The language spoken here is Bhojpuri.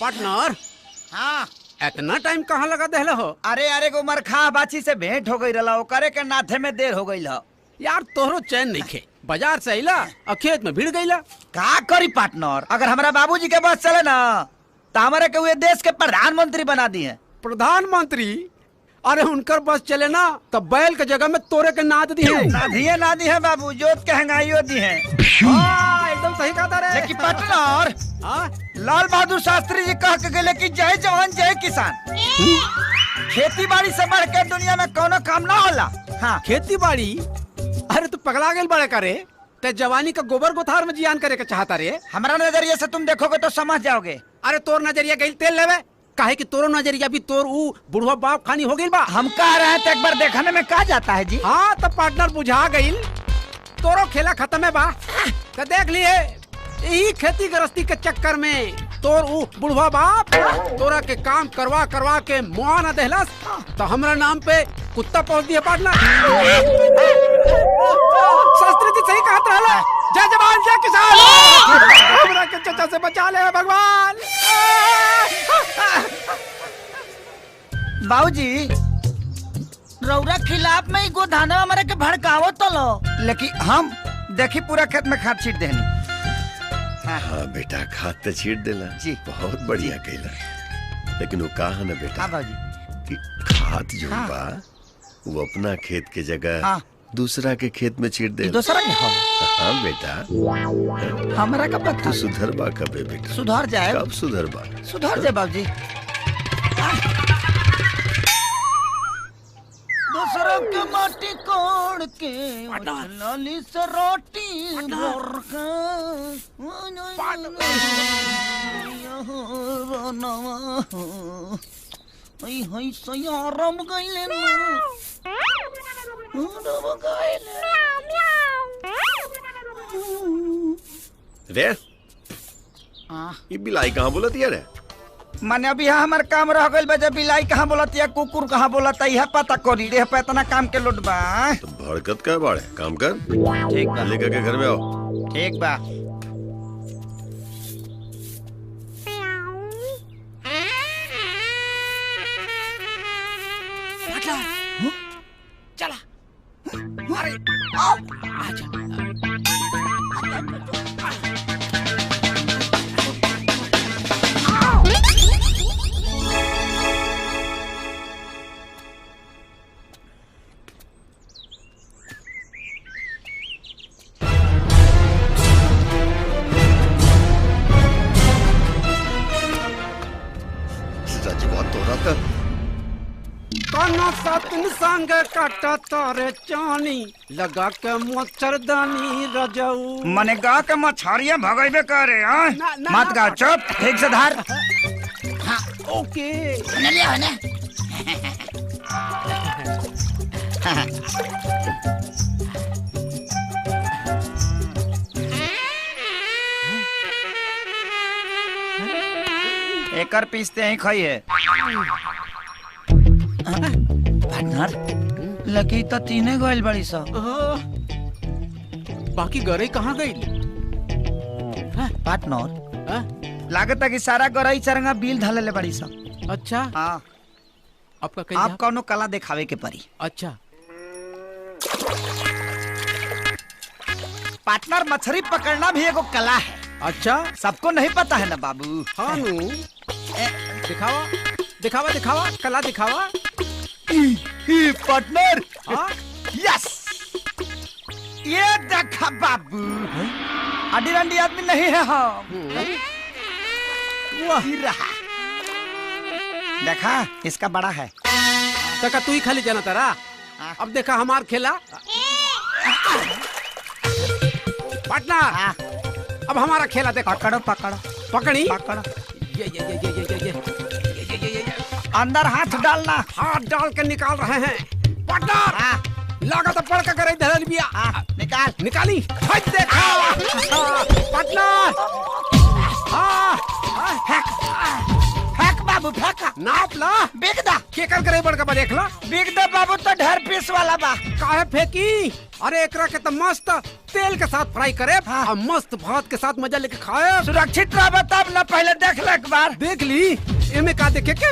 पार्टनर। हाँ इतना टाइम कहाँ लगा देहले हो? अरे उमर खा बाची से भेंट हो गई रहा करे के नाथे में देर हो गई यार तोहरो चैन नहीं खे। बाजार से अइला और खेत में भीड़ गईला। का करी पार्टनर, अगर हमारा बाबूजी के बस चले ना तो हमारे के हुए देश के प्रधानमंत्री बना दिए। प्रधानमंत्री? अरे उनकर बस चले ना तो बैल के जगह में तोरे के नाद दी है। ना दी है बाबू, जोत के हंगाइयो दी है। एकदम सही कहा रे। लेकिन पार्टनर लाल बहादुर शास्त्री जी कह के गए कि जय जवान जय किसान। खेती बाड़ी से बढ़ के दुनिया में कोनो काम ना होला। हाँ खेती बाड़ी? अरे तू पगला गए बड़े करे ते जवानी का गोबर गोथार में जियान करे के चाहता रे। हमारा नजरिए से तुम देखोगे तो समझ जाओगे। अरे तोर नजरिया गई तेल लेवे काहे कि तोरो नजरिया भी तोर ऊ बुढ़वा बाप खानी हो गई बा। हम कह रहे हैं तो एक बार देखने में कहा जाता है जी। हाँ तो पार्टनर बुझा गई तोरो खेला खत्म है बा। तो देख लिए यही खेती गृहस्थी के चक्कर में तोर ऊ बुढ़वा बाप तोरा के काम करवा करवा के मुआ न देहलस तो हमरा नाम पे कुत्ता पहुंच दिया पार्टनर। शास्त्री जी सही कहत रहला, जय जवान जय किसान। हमरा के चचा से बचा ले भगवान। बाबूजी रौरा खिलाफ में ही गोधाना हमारे के भड़कावो तो लो, लेकिन हम देखी पूरा खेत में खाद छीट देनी। हाँ बेटा खाद तो छीट देला जी, बहुत बढ़िया कैला। लेकिन वो कहा ना बेटा बाबूजी कि खाद जो बा वो अपना खेत के जगह दूसरा के खेत में छीट दे। दूसरा के? हाँ बेटा हमारा कब पता? तू सुधरबा कबे बेटा? सुधर जाए। कब सुधरबा? सुधर जाए बाबूजी। दूसरों के माटी कोड़ के लाली से रोटी सयारम गईले रे ये बिलाई कहाँ बोलती है रे? माने अभी यहाँ हमार काम रह गइल बा। जब बिलाई कहाँ बोलती है कुकुर कहाँ बोलता है पता करी रे। पे इतना काम के लोट बा। तो भड़कत का बाड़े काम कर। ठीक बा लेकर के घर में आओ। ठीक बा। चला अरे आजा। काना सातन संग काटा तारे चानी लगा के मच्छरदानी रजऊ। मने गा के मछरिया भगाइबे करे। मत गा, चुप ठीक से धार। ओके ले हो ना। एकर पीसते ही खाइए। पार्टनर लकी तो तीने गोइल बड़ी सा। बाकी गरे कहाँ गई? पार्टनर लागत है कि सारा गरई चरंगा बिल ढाले ले बड़ी सा। अच्छा हाँ आपका आप कौनो कला दिखावे के परी। अच्छा पार्टनर मछली पकड़ना भी एगो कला है। अच्छा सबको नहीं पता है ना बाबू। हाँ नु दिखावा दिखावा दिखावा कला दिखावा। पार्टनर यस ये देखा बाबू अडी रंडी आदमी नहीं है हम। वही रहा देखा इसका बड़ा है। देखा तू ही खाली जाना तारा। अब देखा हमार खेला पार्टनर। अब हमारा खेला देखो। पकड़ो पकड़ो पकड़ी पकड़ो। ये अंदर हाथ डालना। हाथ डाल के निकाल रहे हैं पार्टनर। लागत पड़ के करे धरल बिया। निकाल निकाली। हट देखा पार्टनर। फेंक बाबू फेंक। नाप ला। बिक दा। केकर करे बड़का बा देख ला। बिक दा बाबू तो ढेर पीस वाला बा। काहे फेंकी? अरे एकरा के तो मस्त तेल के साथ फ्राई करे और मस्त भात के साथ मजा लेके खाए। सुरक्षित रह तब न, पहले देख ले एक बार। देख ली एमे का देखे के?